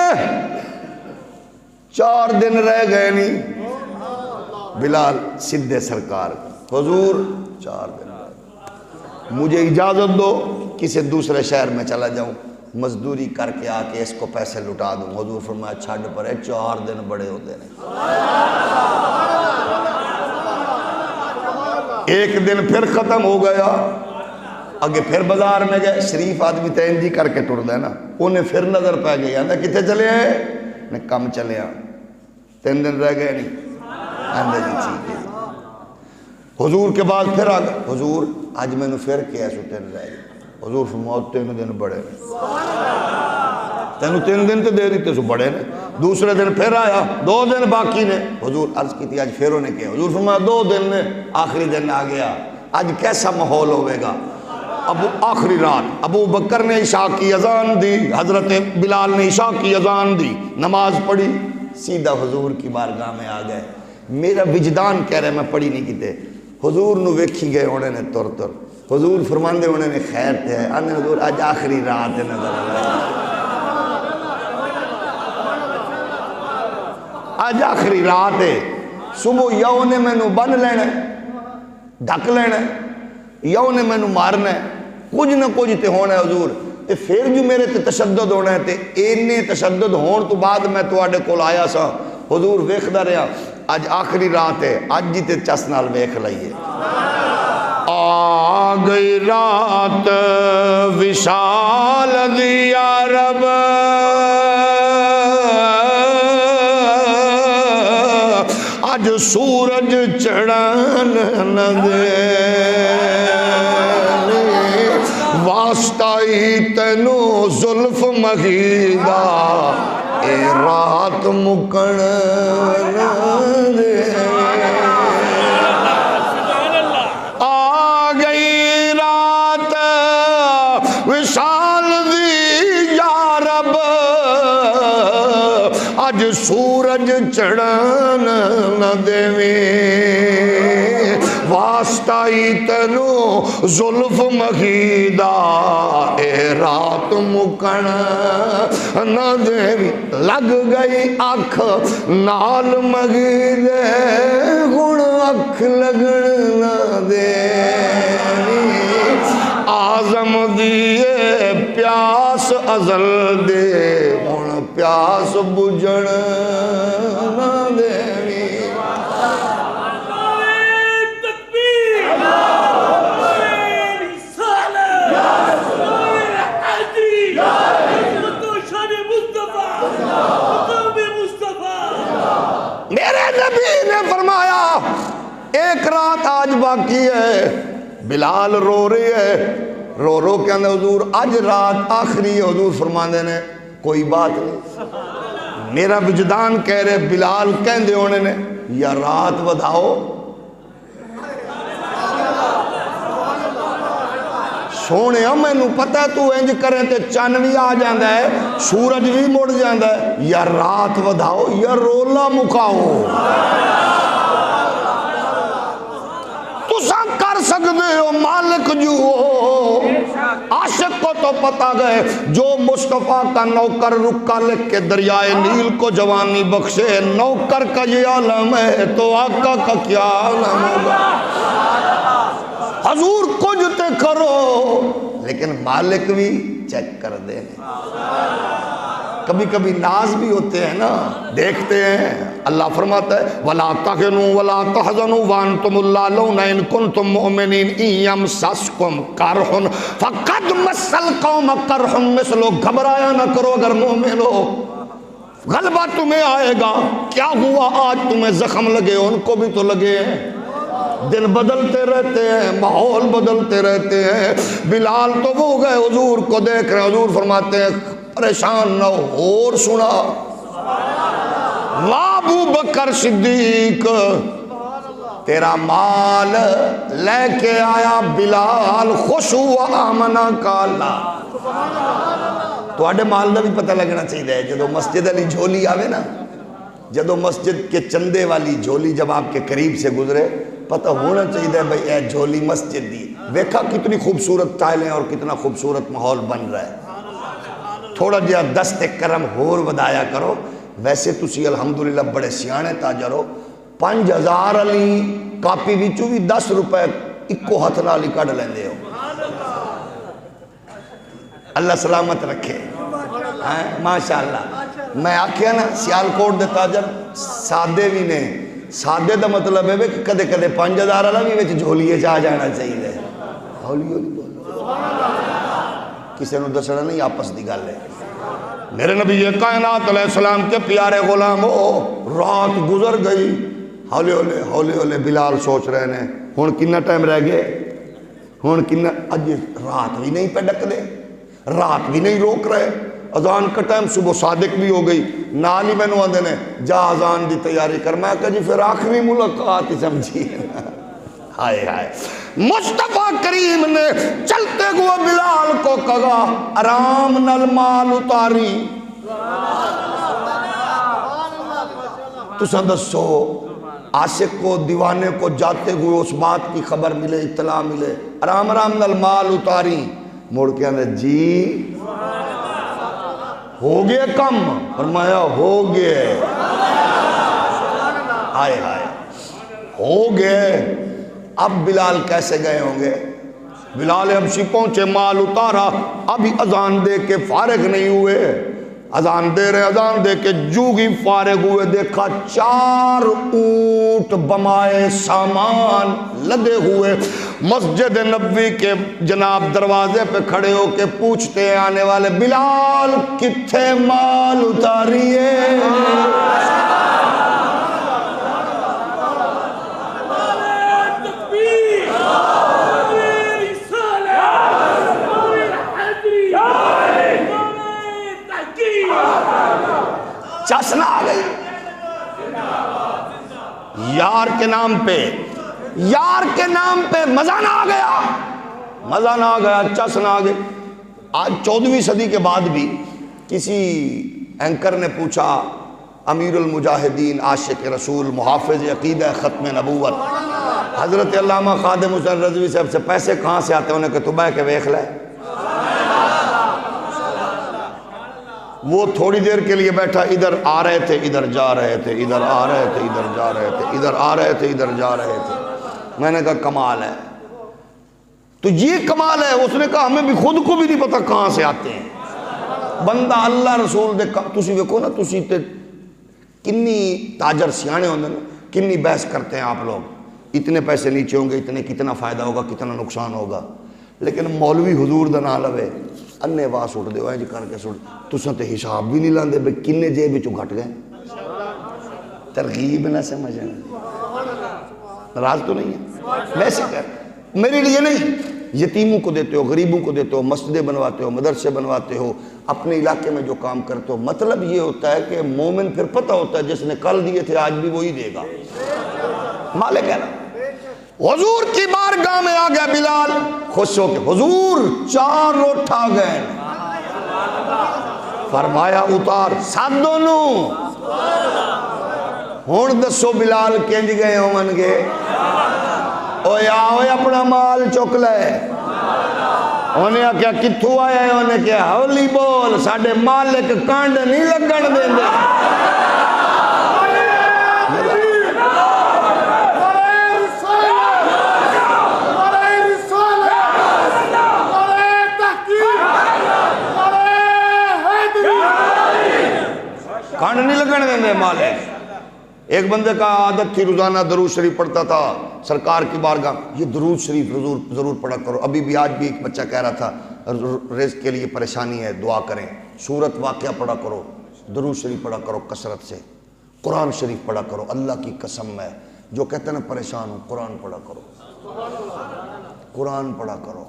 4 دن رہ گئے نہیں، بلال سدھے سرکار حضور 4 دن رہ گئے، مجھے اجازت دو کسی دوسرے شہر میں چلا جاؤں، مزدوری کر کے آ کے اس کو پیسے لٹا دوں۔ حضور فرمایا چھڑ پر ہے، 4 دن بڑے ہوتے ہیں۔ ایک دن پھر ختم ہو گیا، اگے پھر بازار میں گئے، شریف آدمی تین جی کر کے ٹر دے نا، انہیں پھر نظر پہ گئی، آندھا کتے چلے ہیں؟ نے کم چلے ہیں، 3 دن رہ گئے نہیں، آندھا جی ٹھیک ہے۔ حضور کے بعد پھر آگا، حضور آج میں نے پھر کیا سو 3 رہ گئے، حضور فرماؤ 3 دن بڑے، تینوں 3 دن تے دے دیتے سو بڑے نے. دوسرے دن پھر آیا 2 دن باقی نے. حضور عرض کی تھی آج پھر انہیں کیا. حضور فرمایا 2 دن نے. آخری دن آ گیا. آج کیسا ماحول ہوئے گا. آخری رات ابو بکر نے عشاء کی اذان دی, حضرت بلال نے عشاء کی اذان دی, نماز پڑھی, سیدھا حضور کی بارگاہ میں آ گئے. میرا وجدان کہہ رہے میں پڑھی نہیں کیتے. حضور نو ویکھی گئے انہوں نے تر. حضور فرماندے انہوں نے خیر تے ہے. آنے حضور آج آخری رات ہے نظر آئے. آج آخری رات ہے. صبح یا انہیں میں نو بن لینا ڈھک لینا یا انہیں میں نو مارنا ہے. کچھ نہ کچھ تے ہونا ہے حضور. تے پھر جو میرے تے تشدد ہونا ہے تے اینے تشدد ہون تو بعد میں تواڈے کول آیا سا. حضور ویکھدا رہیا اج آخری رات ہے. اج ہی تے چس نال ویکھ لئیے. آ گئی رات وصال دی یا رب, اج سورج چڑھن نہ دے, واسطہ ہی تینوں زلف مغیدہ اے رات مکن نہ دے. آ گئی رات وصال دی یا رب, اج سورج چڑھن نہ دیویں, واسطہ ہی تینوں زلف مغیدہ اے رات مکن نہ دیویں. لگ گئی اکھ نال مغیدے, گن اکھ لگن نہ دیویں. آزم دیے پیاس ازل دے, ہن پیاس بجھن نہ دیویں. میرے نبی نے فرمایا ایک رات آج باقی ہے. بلال رو رہی ہے, رو رو کے اندر حضور آج رات آخری ہے. حضور فرماندے نے کوئی بات نہیں. میرا وجدان کہہ رہے بلال کہندے ہونے نے یا رات ودھاؤ. سونے میں نو پتہ تو انج کریں تے چن بھی آ جاندہ ہے, سورج بھی مڑ جاندہ ہے. یا رات ودھاؤ یا رولا مکاؤ. تساں کر سکتے ہو مالک جو ہو. عاشق کو تو پتا گئے جو مصطفیٰ کا نوکر رکا لکھ کے دریائے نیل کو جوانی بخشے. نوکر کا یہ عالم ہے تو آقا کا کیا عالم ہوگا. حضور کچھ تے کرو لیکن مالک بھی چیک کر دے. کبھی کبھی ناز بھی ہوتے ہیں نا, دیکھتے ہیں. اللہ فرماتا ہے وَلَا تَهِنُوا وَلَا تَحْزَنُوا وَأَنْتُمُ الْأَعْلَوْنَ إِن كُنتُم مُؤْمِنِينَ إِن يَمْسَسْكُمْ قَرْحٌ فَقَدْ مَسَّ الْقَوْمَ قَرْحٌ مِثْلُهُ. گھبرایا نہ کرو اگر مومن ہو, غلبہ تمہیں آئے گا. کیا ہوا آج تمہیں زخم لگے, ان کو بھی تو لگے ہیں. دن بدلتے رہتے ہیں, ماحول بدلتے رہتے ہیں. بلال تو وہ گئے حضور کو دیکھ رہے. حضور فرماتے ہیں پریشان نہ ہو. اور سنا ابو بکر صدیق تیرا مال لے کے آیا بلال, خوش ہوا آمنا کا اللہ. تو آڈے مال دا بھی پتہ لگنا چاہیے. جدو مسجد علی جھولی آوے نا, جدو مسجد کے چندے والی جھولی جب آپ کے قریب سے گزرے, پتہ ہونا چاہیے بھئی اے جھولی مسجد دی. ویکھا کتنی خوبصورت ٹائلیں اور کتنا خوبصورت ماحول بن رہا ہے. تھوڑا جہا دست کرم ہور ودایا کرو. ویسے تسی الحمدللہ بڑے سیانے تاجر ہو. 5000 علی کاپی وچوں بھی 10 روپے اکو ہاتھ نال ہی کڈ لیندے ہو. اللہ سلامت رکھے. ماشاءاللہ. میں آکھیا نا سیالکوٹ دے تاجر سادے بھی نے. سادے دا مطلب ہے کہ کدے کدے 5000 والا بھی وچ جھولیے جا جانا چاہیے. ہولی ہولی بولو, کسی نے دسنا نہیں, آپس دی گل ہے. میرے نبی کائنات علیہ السلام کے پیارے غلام ہو, رات گزر گئی. ہولے ہولے ہولے ہولے بلال سوچ رہے ہیں ہن کنا ٹائم رہ گئے, ہن کنا. اج رات بھی نہیں پہ ڈک دے, رات بھی نہیں روک رہے. اذان کا ٹائم صبح صادق بھی ہو گئی، نال ہی مینوں آندے نے جا اذان دی تیاری کر، میں کہا جی پھر آخری ملاقات ہی سمجھی۔ ہائے ہائے، مصطفیٰ کریم نے چلتے ہوئے بلال کو کہا آرام نال مال اتاری۔ تساں دسو عاشق کو دیوانے کو جاتے ہوئے اس بات کی خبر ملے، اطلاع ملے، آرام آرام نال مال اتاری، موڑ کے آنے جی ہو گیا کم؟ فرمایا ہو گئے۔ ہائے ہائے، ہو گئے۔ اب بلال کیسے گئے ہوں گے؟ بلال حبشی پہنچے، مال اتارا، ابھی اذان دے کے فارغ نہیں ہوئے، اذان دے رہے، اذان دے کے جو ہی فارغ ہوئے دیکھا 4 اونٹ بمائے سامان لدے ہوئے مسجد نبوی کے جناب دروازے پہ کھڑے ہو کے پوچھتے ہیں آنے والے، بلال کتھے مال اتاریے؟ چسنا آ گئی یار کے نام پہ، یار کے نام پہ مزہ نہ آ گیا، مزہ نہ آ گیا، چسنا آ گئی۔ آج 14ویں صدی کے بعد بھی کسی اینکر نے پوچھا امیر المجاہدین عاشق رسول محافظ عقیدہ ختم نبوت حضرت علامہ خادم حسین رضوی صاحب سے پیسے کہاں سے آتے ہیں؟ انہیں کہ تو بہ کے ویکھ لے۔ وہ تھوڑی دیر کے لیے بیٹھا، ادھر آ رہے تھے ادھر جا رہے تھے، ادھر آ رہے تھے ادھر جا رہے تھے، ادھر آ رہے تھے ادھر جا رہے تھے۔ میں نے کہا کمال ہے، تو یہ کمال ہے۔ اس نے کہا ہمیں بھی خود کو بھی نہیں پتا کہاں سے آتے ہیں۔ بندہ اللہ رسول دے تسی ویکھو نا، تسی تے کنی تاجر سیانے ہوندے نا، کنی بحث کرتے ہیں آپ لوگ، اتنے پیسے نیچے ہوں گے، اتنے کتنا فائدہ ہوگا، کتنا نقصان ہوگا، لیکن مولوی حضور دا نام لوے انے واہ سٹ دیو جی کر کے سٹ، تساں تے حساب بھی نہیں لاندے بے کنے جیب وچوں گھٹ گئے۔ ترغیب نہ سمجھنا، ناراض تو نہیں ہے؟ ویسے کر میرے لیے نہیں، یتیموں کو دیتے ہو، غریبوں کو دیتے ہو، مسجدیں بنواتے ہو، مدرسے بنواتے ہو، اپنے علاقے میں جو کام کرتے ہو، مطلب یہ ہوتا ہے کہ مومن پھر پتہ ہوتا ہے جس نے کل دیے تھے آج بھی وہی دے گا، مالک ہے نا۔ حضور کی بارگاہ میں آ گیا بلال خوش ہو کے، حضور 4 اونٹ آ گئے، فرمایا اتار ساتھ دونوں۔ ہون دسو بلال کنج گئے ہون گے؟ اوے آوے اپنا مال چک لے۔ انہیں کیا کتھو آیا ہے؟ انہیں کیا ہولی بول، ساڑھے مالک کانڈ نہیں لگن دیں دے۔ کانڈ نہیں لگن دیں دے مالک۔ ایک بندے کا عادت تھی روزانہ درود شریف پڑھتا تھا سرکار کی بارگاہ، یہ درود شریف ضرور پڑھا کرو۔ ابھی بھی آج بھی ایک بچہ کہہ رہا تھا رزق کے لیے پریشانی ہے دعا کریں، سورت واقعہ پڑھا کرو، درود شریف پڑھا کرو کثرت سے، قرآن شریف پڑھا کرو۔ اللہ کی قسم ہے جو کہتے ہیں نا پریشان ہوں، قرآن پڑھا کرو، قرآن پڑھا کرو،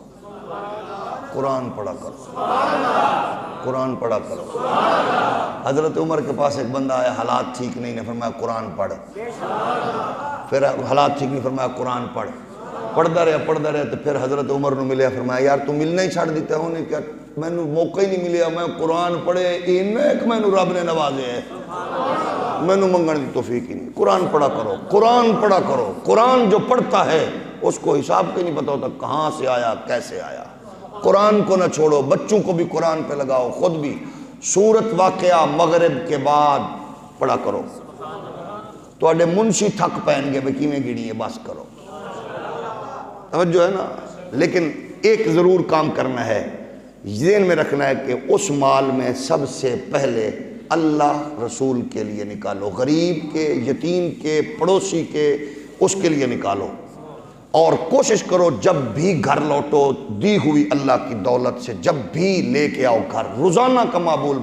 قرآن پڑھا کرو، قرآن پڑھا کرو۔ حضرت عمر کے پاس ایک بندہ آیا، حالات ٹھیک نہیں، نے فرمایا قرآن پڑھ، پھر حالات ٹھیک نہیں، فرمایا قرآن پڑھ، پڑھتا رہے تو پھر حضرت عمر نے ملیا، فرمایا یار تم ملنا ہی چھاڑ دیتا ہوں، نے کیا میں نے موقع ہی نہیں ملیا، میں قرآن پڑھے ایک میں نے رب نے نوازے ہے، میں نے منگن دی توفیق ہی نہیں۔ قرآن پڑھا کرو، قرآن پڑھا کرو۔ قرآن جو پڑھتا ہے اس کو حساب کے نہیں پتا ہوتا کہاں سے آیا کیسے آیا۔ قرآن کو نہ چھوڑو، بچوں کو بھی قرآن پہ لگاؤ، خود بھی سورت واقعہ مغرب کے بعد پڑھا کرو، تو اڈے منشی تھک پہن گے بکی میں گڑی ہے، بس کرو، توجہ ہے نا۔ لیکن ایک ضرور کام کرنا ہے، ذہن میں رکھنا ہے کہ اس مال میں سب سے پہلے اللہ رسول کے لیے نکالو، غریب کے، یتیم کے، پڑوسی کے، اس کے لیے نکالو، اور کوشش کرو جب بھی گھر لوٹو دی ہوئی اللہ کی دولت سے جب بھی لے کے آؤ گھر، روزانہ کا معمول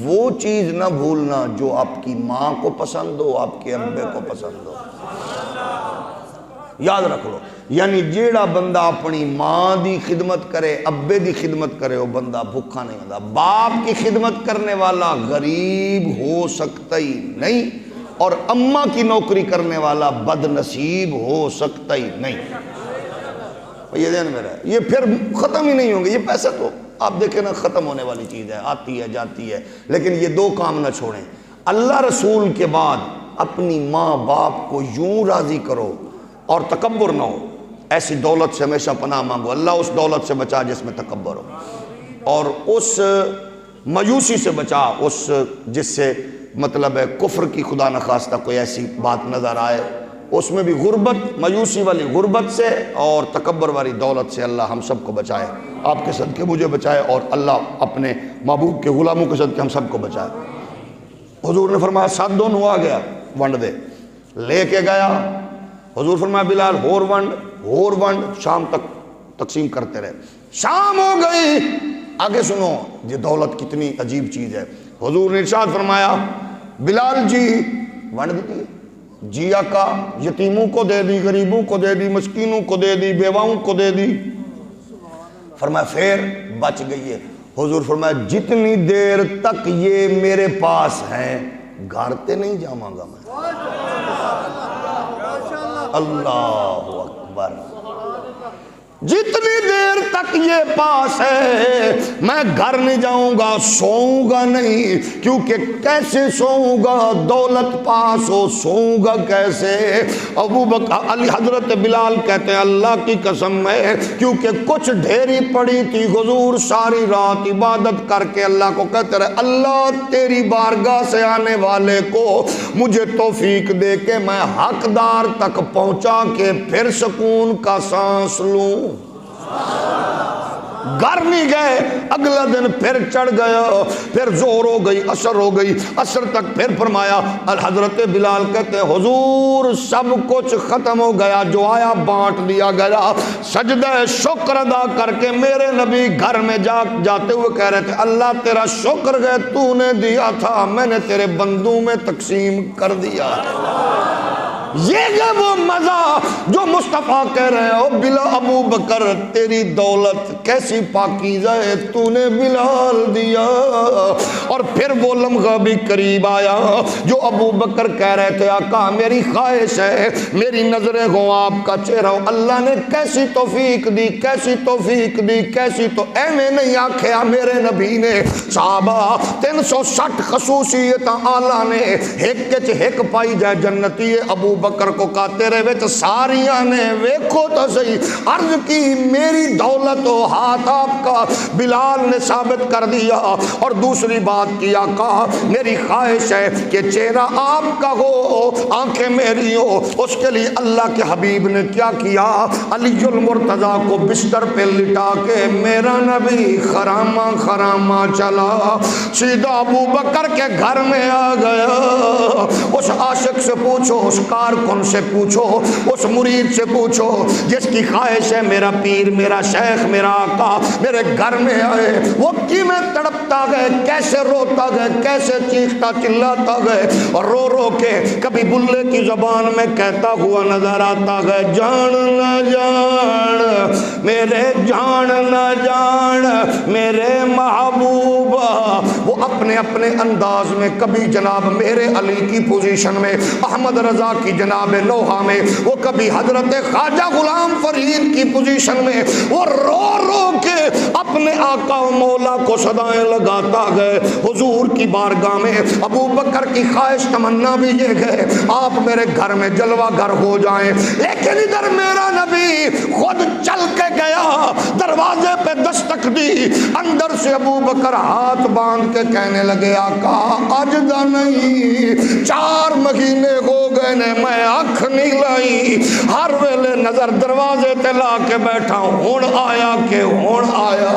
وہ چیز نہ بھولنا جو آپ کی ماں کو پسند ہو، آپ کے ابے کو پسند ہو۔ یاد رکھ لو، یعنی جیڑا بندہ اپنی ماں دی خدمت کرے، ابے دی خدمت کرے، وہ بندہ بھوکا نہیں ہوتا۔ باپ کی خدمت کرنے والا غریب ہو سکتا ہی نہیں، اور اماں کی نوکری کرنے والا بد نصیب ہو سکتا ہی نہیں۔ یہ ذہن میں رہے، یہ پھر ختم ہی نہیں ہوں گے۔ یہ پیسہ تو آپ دیکھیں نا ختم ہونے والی چیز ہے، آتی ہے جاتی ہے، لیکن یہ دو کام نہ چھوڑیں، اللہ رسول کے بعد اپنی ماں باپ کو یوں راضی کرو اور تکبر نہ ہو۔ ایسی دولت سے ہمیشہ پناہ مانگو، اللہ اس دولت سے بچا جس میں تکبر ہو، اور اس مایوسی سے بچا اس جس سے مطلب ہے کفر کی خدا نخواستہ کوئی ایسی بات نظر آئے، اس میں بھی غربت، مایوسی والی غربت سے اور تکبر والی دولت سے اللہ ہم سب کو بچائے۔ آپ کے صدقے مجھے بچائے، اور اللہ اپنے محبوب کے غلاموں کے صدقے ہم سب کو بچائے۔ حضور نے فرمایا 7 دن ہوا گیا، ونڈ دے، لے کے گیا۔ حضور فرمایا بلال ہور ونڈ، شام تک تقسیم کرتے رہے۔ شام ہو گئی، آگے سنو یہ دولت کتنی عجیب چیز ہے۔ حضور نے ارشاد فرمایا بلال جی ونڈ دیتی ہے؟ جی آقا، یتیموں کو دے دی، غریبوں کو دے دی، مسکینوں کو دے دی، بیواؤں کو دے دی۔ فرمایا پھر بچ گئی ہے۔ حضور فرمایا جتنی دیر تک یہ میرے پاس ہیں گھر تے نہیں جاواں گا میں۔ اللہ اکبر، جتنی دیر تک یہ پاس ہے میں گھر نہیں جاؤں گا، سوؤں گا نہیں، کیونکہ کیسے سوؤں گا؟ دولت پاس ہو سوؤں گا کیسے؟ ابو بکر علی حضرت بلال کہتے ہیں اللہ کی قسم ہے، کیونکہ کچھ ڈھیری پڑی تھی، حضور ساری رات عبادت کر کے اللہ کو کہتے رہے اللہ تیری بارگاہ سے آنے والے کو مجھے توفیق دے کہ میں حقدار تک پہنچا کے پھر سکون کا سانس لوں۔ گھر نہیں گئے، اگلا دن پھر چڑھ گیا، پھر زور ہو گئی، عصر ہو گئی، عصر تک پھر فرمایا۔ حضرت بلال کہتے ہیں حضور سب کچھ ختم ہو گیا، جو آیا بانٹ دیا گیا۔ سجدہ شکر ادا کر کے میرے نبی گھر میں جاتے ہوئے کہہ رہے تھے اللہ تیرا شکر ہے، تو نے دیا تھا میں نے تیرے بندوں میں تقسیم کر دیا۔ یہ ہے وہ مزہ جو مصطفیٰ کہہ رہے ہو بلا ابو بکر تیری دولت کیسی پاکیزہ ہے، تو نے بلال دیا۔ اور پھر وہ لمحہ بھی قریب آیا جو ابو بکر کہہ رہے تھے آقا میری خواہش ہے میری نظریں ہوں آپ کا چہرہ۔ اللہ نے کیسی توفیق دی، کیسی توفیق دی، کیسی تو ایویں نہیں آکھیا میرے نبی نے صحابہ 360 خصوصیت آلہ نے ایک کچ ایک پائی جائے جنتی۔ ابو بکر کو کہتے رہے وچ ساریاں نے ویکھو تو صحیح عرض کی میری دولت و ہاتھ آپ کا، بلال نے ثابت کر دیا۔ اور دوسری بات کیا کہا میری خواہش ہے کہ چہرہ آپ کا ہو آنکھیں میری ہو۔ اس کے لیے اللہ کے حبیب نے کیا کیا؟ علی المرتضیٰ کو بستر پہ لٹا کے میرا نبی خرامہ خرامہ چلا سیدھا ابو بکر کے گھر میں آ گیا۔ اس عاشق سے پوچھو، اس کارکن سے پوچھو، اس مرید سے پوچھو جس کی خواہش ہے میرا پیر میرا شیخ میرا آقا میرے گھر میں آئے، وہ کیویں تڑپتا گئے، کیسے روتا گئے، کیسے چیختا چلاتا گئے، اور رو رو کے کبھی بلے کی زبان میں کہتا ہوا نظر آتا گئے جان نہ جان میرے جان نہ جان میرے محبوبہ۔ وہ اپنے اپنے انداز میں کبھی جناب میرے علی کی پوزیشن میں، احمد رضا کی جناب لوہا میں، وہ کبھی حضرت خواجہ غلام فرید کی پوزیشن میں، وہ رو رو کے اپنے آقا و مولا کو صدائیں لگاتا گئے حضور کی بارگاہ میں۔ ابو بکر کی خواہش تمنا بھی یہ گئے آپ میرے گھر میں جلوہ گر ہو جائیں، لیکن ادھر میرا نبی خود چل کے گیا، دروازے پہ دستک دی، اندر سے ابو بکر ہاتھ باندھ کے کہنے لگے آقا آج دا نہیں 4 مہینے ہو گئے نے میں آنکھ نہیں لائی، ہر ویلے نظر دروازے تے لا کے بیٹھا ہون آیا کہ ہون آیا۔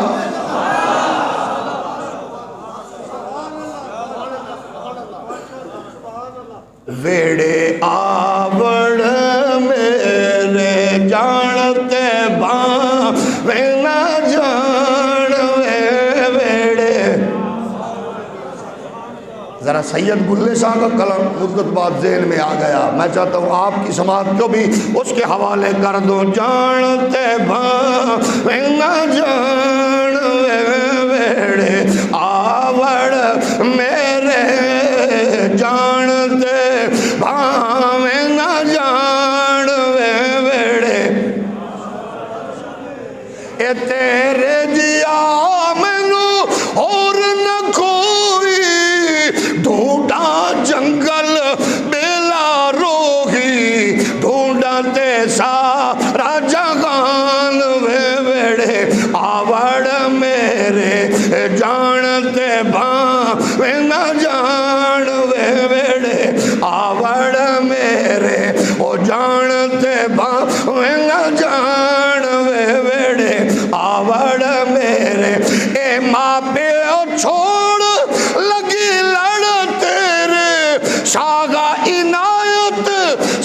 ویڑے آوڑ میرے جانتے بھاں وینا جان ویڑے ذرا سید بلے شاہ کا کلام مدت بعد ذہن میں آ گیا، میں چاہتا ہوں آپ کی سماعت کو بھی اس کے حوالے کر دو۔ جانتے بھاویں نہ جان ویڑے آوڑ میرے، جانتے بھاویں نہ جان ویڑے، اے تیرے جیا مینو اور نہ کوئی، ڈھونڈا جنگل بیلا روہی، ڈھونڈا تے سارا جہان ویڑے آوڑ میرے، جانتے بھاویں نہ جان ویڑے آوڑ میرے، او جانتے بھاویں نہ جان ویڑے آوڑ میرے، اے ماں پیو چھوڑ لگی لڑ تیرے، شاگا عنایت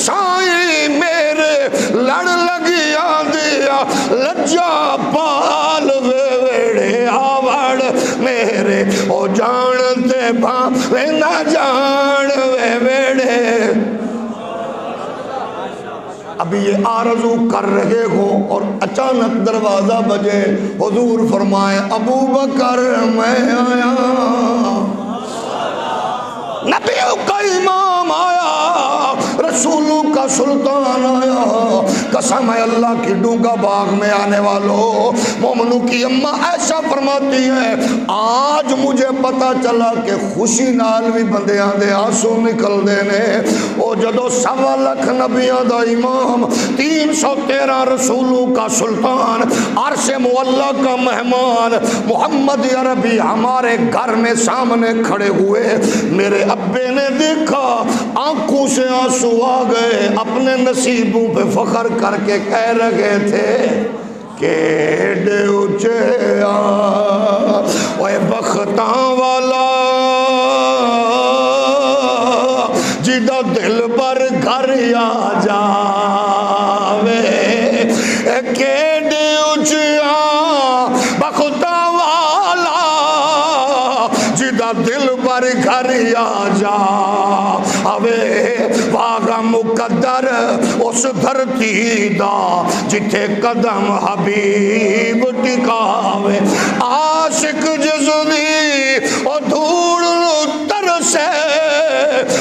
سائی میرے، لڑ لگی آدیا لجا پال ویڑے آوڑ میرے، او جانتے بھاویں نہ جان ویڑے۔ ابھی یہ آرزو کر رہے ہو اور اچانک دروازہ بجے، حضور فرمائے ابو بکر میں آیا، نبیوں کا امام آیا، رسولوں کا سلطان آیا، قسم ہے اللہ کی ڈونگا باغ میں آنے والوں۔ مومنوں کی اماں عائشہ فرماتی ہے آج مجھے پتا چلا کہ خوشی نال بھی بندیاں دے آنسو نکل دینے، او جدو 1.25 لاکھ نبیاں دا امام، 313 رسولوں کا سلطان، عرش معلیٰ کا مہمان محمد عربی ہمارے گھر میں سامنے کھڑے ہوئے، میرے ابے نے دیکھا آنکھوں سے آنسو آ گئے، اپنے نصیبوں پہ فخر کر کے کہہ رہے تھے کیڑے اچھے اوے بختاں والا جدا دل پر گھر آ جاوے، کیڑے اچھا بختاں والا جدا دل پر گھر آ جاوے، واگا مقدر اس دھرتی دا جتھے قدم حبیب ٹکاوے، عاشق جس دی او دھوڑ ترسے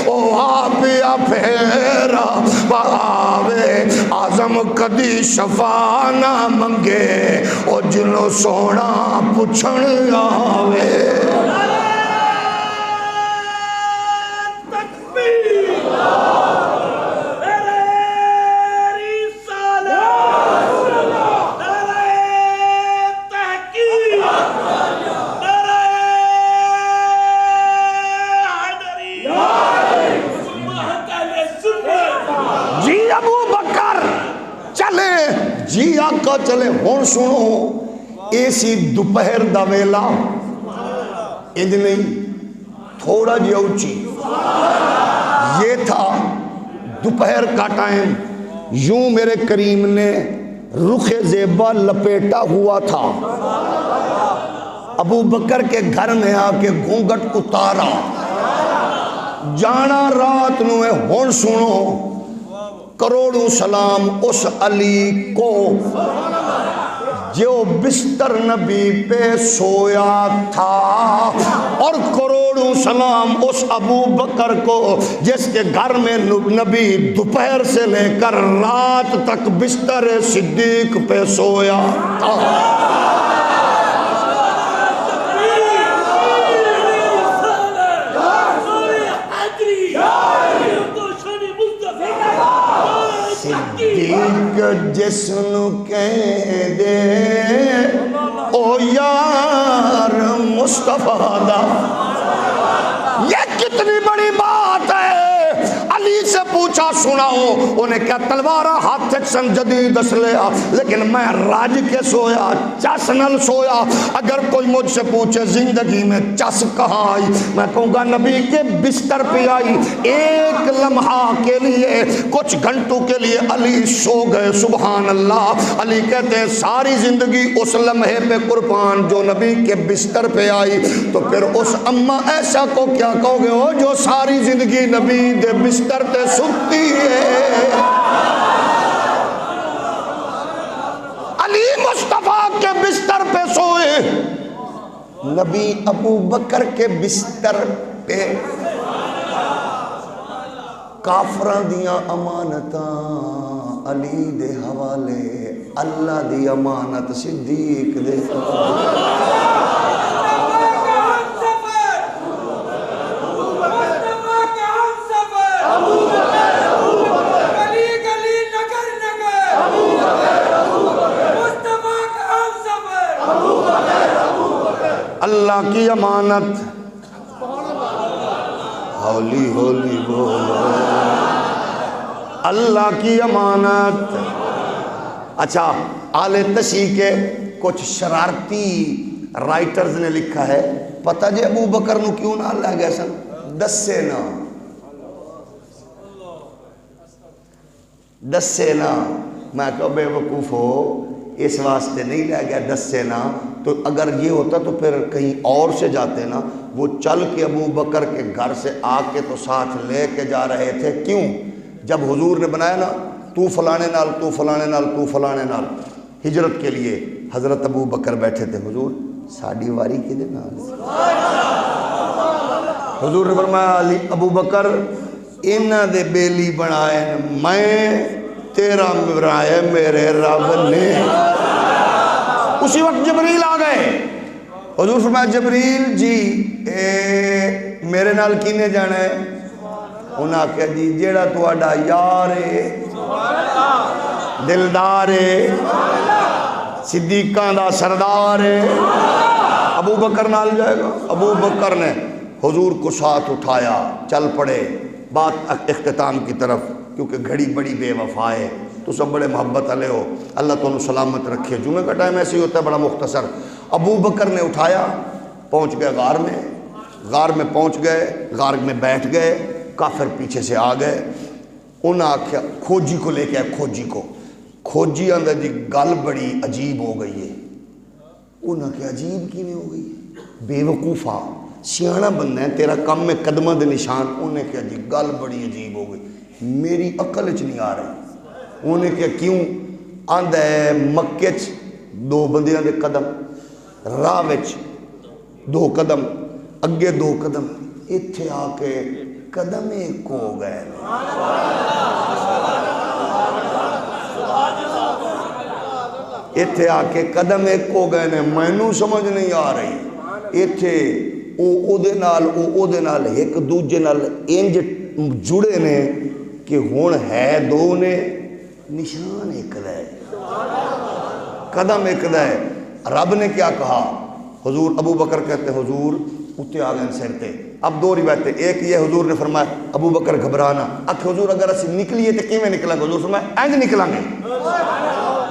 او آپ یا پھیرا پاوے، آزم کدی شفا نہ منگے او جنو سونا پچھن آوے۔ جی آقا چلے ہون سنو، ایسی دوپہر دا ویلا انج نہیں تھوڑا جی اونچی، یہ تھا دوپہر کا ٹائم، یوں میرے کریم نے رخ زیبا لپیٹا ہوا تھا، ابو بکر کے گھر میں آ کے گھونگھٹ اتارا، جانا رات نو ہے ہون سنو، کروڑوں سلام اس علی کو جو بستر نبی پہ سویا تھا، اور کروڑوں سلام اس ابو بکر کو جس کے گھر میں نبی دوپہر سے لے کر رات تک بستر صدیق پہ سویا تھا۔ صدیق جسن کہہ دے او یار مصطفیٰ دا، یہ کتنی بڑی بات ہے۔ علی سے پوچھ تماشا سناؤ. انہیں کیا تلوارا ہاتھ سن جدید دس لیا, لیکن میں راج کے سویا, چس نل سویا. اگر کوئی مجھ سے پوچھے زندگی میں چس کہاں آئی, میں کہوں گا نبی کے بستر پہ آئی. ایک لمحہ کے لیے, کچھ گھنٹوں کے لیے علی سو گئے. سبحان اللہ. علی کہتے ہیں ساری زندگی اس لمحے پہ قربان جو نبی کے بستر پہ آئی. تو پھر اس اماں ایسا کو کیا کہو گے ہو جو ساری زندگی نبی دے بستر تے ستی ہے. علی مصطفیٰ کے بستر پہ سوئے, نبی ابو بکر کے بستر پہ. کافران دیاں امانتاں علی دے حوالے, اللہ دی امانت صدیق دے اللہ کی امانت. ہولی ہولی بولو اللہ کی امانت. اچھا, آل تشیع کے کچھ شرارتی رائٹرز نے لکھا ہے, پتہ جے ابو بکر نو کیوں نہ لے گئے سن؟ دسے نا. میں کہا بے وقوف ہو, اس واسطے نہیں لے گیا دسے نا. تو اگر یہ ہوتا تو پھر کہیں اور سے جاتے نا. وہ چل کے ابو بکر کے گھر سے آ کے تو ساتھ لے کے جا رہے تھے. کیوں؟ جب حضور نے بنایا نا تو فلانے نال تو فلانے نال تو فلانے نال ہجرت کے لیے, حضرت ابو بکر بیٹھے تھے. حضور ساڑی واری کے دے نال. حضور نے فرمایا علی ابو بکر انہ دے بیلی بنائے, میں تیرا مرائے میرے رب نے. اسی وقت جبریل آ گئے. حضور فرمایا جبریل جی میرے نال کینے جانا ہے؟ انہاں کہا جی جیڑا تواڈا یار ہے, دلدار ہے, صدیقاں دا سردار ہے, ابو بکر نال جائے گا. ابو بکر نے حضور کو ساتھ اٹھایا, چل پڑے بات اختتام کی طرف, کیونکہ گھڑی بڑی بے وفا ہے. تو سب بڑے محبت علیہ ہو, اللہ تو سلامت رکھے. جمعہ کا ٹائم ایسے ہی ہوتا ہے بڑا مختصر. ابو بکر نے اٹھایا, پہنچ گئے غار میں. غار میں پہنچ گئے, غار میں بیٹھ گئے. کافر پیچھے سے آ گئے. انہاں آکھیا کھوجی کو لے کے آئے. کھوجی کو, کھوجی اندر جی گل بڑی عجیب ہو گئی ہے. انہاں کہ عجیب کی نہیں ہو گئی ہے؟ بے وقوفا سیاںا بندہ ہے, تیرا کم میں قدمہ دے نشان. انہیں کہا جی گل بڑی عجیب ہو گئی, میری عقل اچ نہیں آ رہی. انہیں کہا کیوں؟ آندہ ہے مکے چ دو بندیاں دے قدم, راہ وچ دو قدم, اگے دو قدم, اتھے آ کے قدم ایک ہو گئے. اتھے آ کے قدم ایک ہو گئے نے. مینوں سمجھ نہیں آ رہی. اتھے او دے نال ایک دوجے نال انج جڑے نے کہ ہون ہے دو نے, نشان ایک ہے, قدم ایک ہے. رب نے کیا کہا؟ حضور ابو بکر کہتے حضور اتے آ گئے سر تے. اب دو روایتیں, ایک یہ حضور نے فرمایا ابو بکر گھبرانا. اب حضور اگر اسی نکلیے تو کیویں نکلیں گے؟ حضور فرمایا اینج نکلیں گے.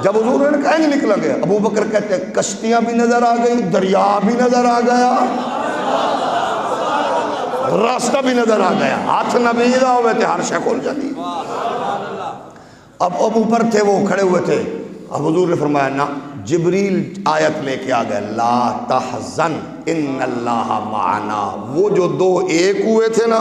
جب حضور نے کہا اینج نکلیں گے, ابو بکر کہتے کشتیاں بھی نظر آ گئی, دریا بھی نظر آ گیا, راستہ بھی نظر آ گیا. ہاتھ نبی دا ہوئے تھے ہر شے کھول جاتی. اب اوپر تھے وہ کھڑے ہوئے تھے. اب حضور نے فرمایا نا, جبریل آیت لے کے آ گئے, لا تحزن ان اللہ معنا. وہ جو دو ایک ہوئے تھے نا,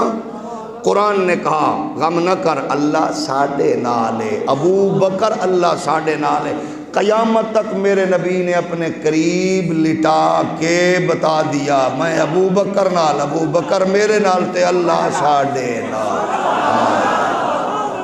قرآن نے کہا غم نہ کر, اللہ ساڈے نال ہے. ابو بکر اللہ ساڈے نال ہے. قیامت تک میرے نبی نے اپنے قریب لٹا کے بتا دیا میں ابو بکر نال, ابو بکر میرے نال تے اللہ ساڈے نال.